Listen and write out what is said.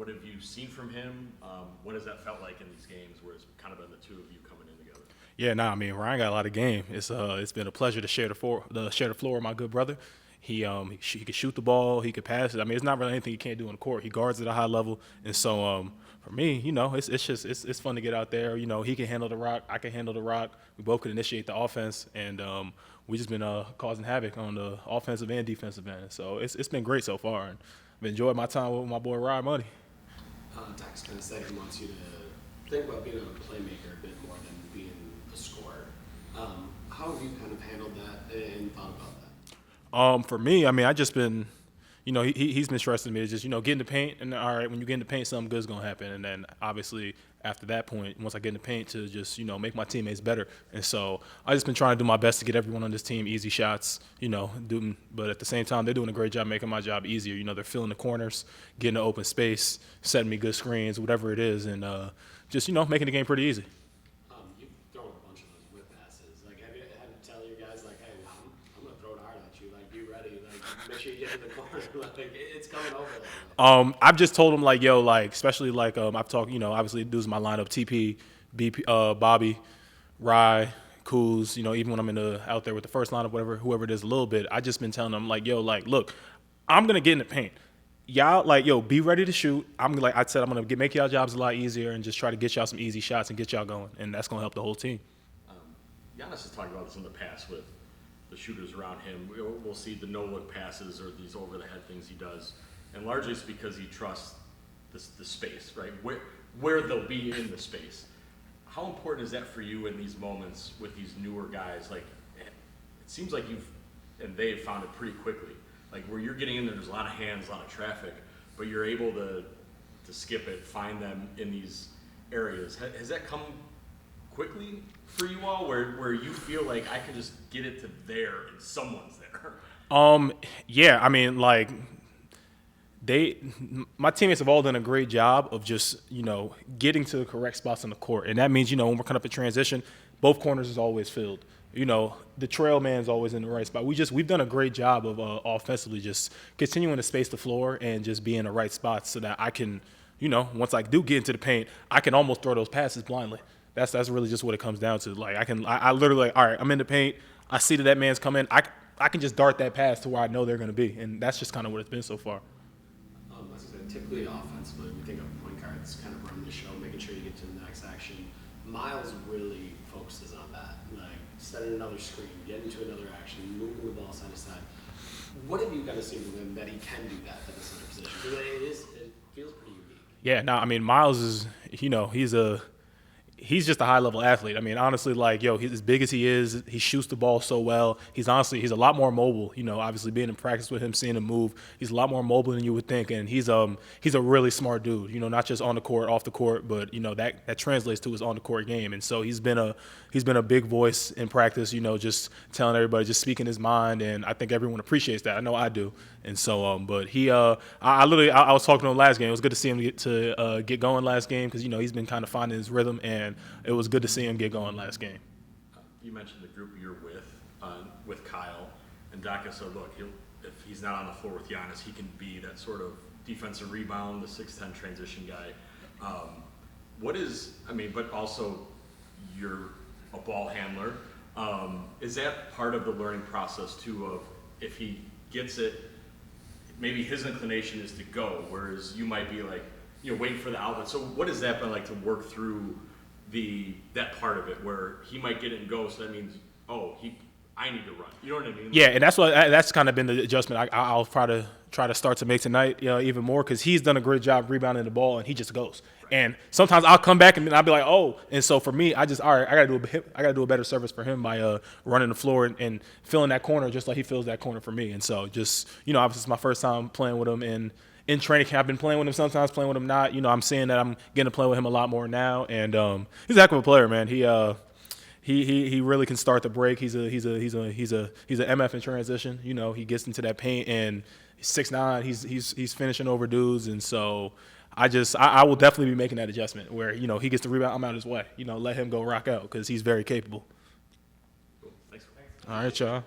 What have you seen from him? What has that felt like in these games where it's kind of been the two of you coming in together? Yeah, nah, I mean Ryan got a lot of game. It's been a pleasure to share the floor with my good brother. He could shoot the ball, he could pass it. I mean, it's not really anything he can't do on the court. He guards at a high level, and so for me, it's fun to get out there. He can handle the rock, I can handle the rock. We both could initiate the offense, and we just been causing havoc on the offensive and defensive end. So it's been great so far, and I've enjoyed my time with my boy Ryan Money. Dax kind of said he wants you to think about being a playmaker a bit more than being a scorer. How have you kind of handled that and thought about that? For me, I mean, I just been, he's been stressing me to just, get in the paint, and all right, when you get in the paint, something good's gonna happen, and then obviously after that point, once I get in the paint, to just, make my teammates better, and so I just been trying to do my best to get everyone on this team easy shots, but at the same time, they're doing a great job making my job easier. They're filling the corners, getting the open space, setting me good screens, whatever it is, and just, making the game pretty easy. You've thrown a bunch of those whip passes. Like, have you had to tell your guys, like, hey, I'm going to throw it hard at you. Like, be ready. Like, make sure you get to the corner. Like, it's coming over. I've just told him, like, yo, like, especially, like, I've talked, obviously, dudes in my lineup, TP, BP, Bobby, Rye, Kuz, even when I'm out there with the first lineup, whoever it is a little bit, I just been telling them, like, yo, like, look, I'm going to get in the paint. Y'all, like, yo, be ready to shoot. I'm going to make y'all jobs a lot easier and just try to get y'all some easy shots and get y'all going, and that's going to help the whole team. Giannis has talked about this in the past with the shooters around him. We'll see the no-look passes or these over-the-head things he does, and largely it's because he trusts the space, right? Where they'll be in the space. How important is that for you in these moments with these newer guys? Like, it seems like they've found it pretty quickly. Like, where you're getting in there's a lot of hands, a lot of traffic, but you're able to skip it, find them in these areas. Has that come quickly for you all, where you feel like I can just get it to there and someone's there? Yeah, I mean, like, my teammates have all done a great job of just, getting to the correct spots on the court. And that means, when we're coming up in transition, both corners is always filled. The trail man's always in the right spot. We've done a great job of offensively just continuing to space the floor and just be in the right spots so that I can, once I do get into the paint, I can almost throw those passes blindly. That's really just what it comes down to. Like, I literally, like, all right, I'm in the paint, I see that man's coming, I can just dart that pass to where I know they're going to be, and that's just kind of what it's been so far. As I said, typically offensively, we think of point guards kind of running the show, making sure you get to the next action. Miles really focuses on that, like setting another screen, getting to another action, moving the ball side to side. What have you kind of seen from him that he can do that at the center position? Because it feels pretty unique. Yeah, no, I mean, Miles is, he's just a high-level athlete. I mean, honestly, like, yo, he's as big as he is. He shoots the ball so well. He's a lot more mobile. Obviously being in practice with him, seeing him move, he's a lot more mobile than you would think. And he's a really smart dude. Not just on the court, off the court, but that translates to his on-the-court game. And so he's been a big voice in practice. Just telling everybody, just speaking his mind. And I think everyone appreciates that. I know I do. And so, but I was talking to him last game. It was good to see him get going last game because he's been kind of finding his rhythm, and it was good to see him get going last game. You mentioned the group you're with Kyle, and Daka said, look, if he's not on the floor with Giannis, he can be that sort of defensive rebound, the 6'10" transition guy. But also you're a ball handler. Is that part of the learning process too? Of if he gets it, maybe his inclination is to go, whereas you might be like, waiting for the outlet. So what has that been like to work through that part of it where he might get it and go, so that means, I need to run. You know what I mean? Yeah, and that's kind of been the adjustment I'll try to start to make tonight, even more, because he's done a great job rebounding the ball, and he just goes. Right. And sometimes I'll come back and I'll be like, oh, and so for me, I gotta do a better service for him by running the floor and filling that corner just like he fills that corner for me. And so just obviously it's my first time playing with him in training camp. I've been playing with him sometimes, playing with him not. I'm seeing that I'm getting to play with him a lot more now, and he's a heck of a player, man. He really can start the break. He's a MF in transition. He gets into that paint and he's 6'9". He's finishing over dudes, and so I will definitely be making that adjustment where he gets the rebound, I'm out his way. Let him go rock out because he's very capable. Cool. Thanks. All right, y'all.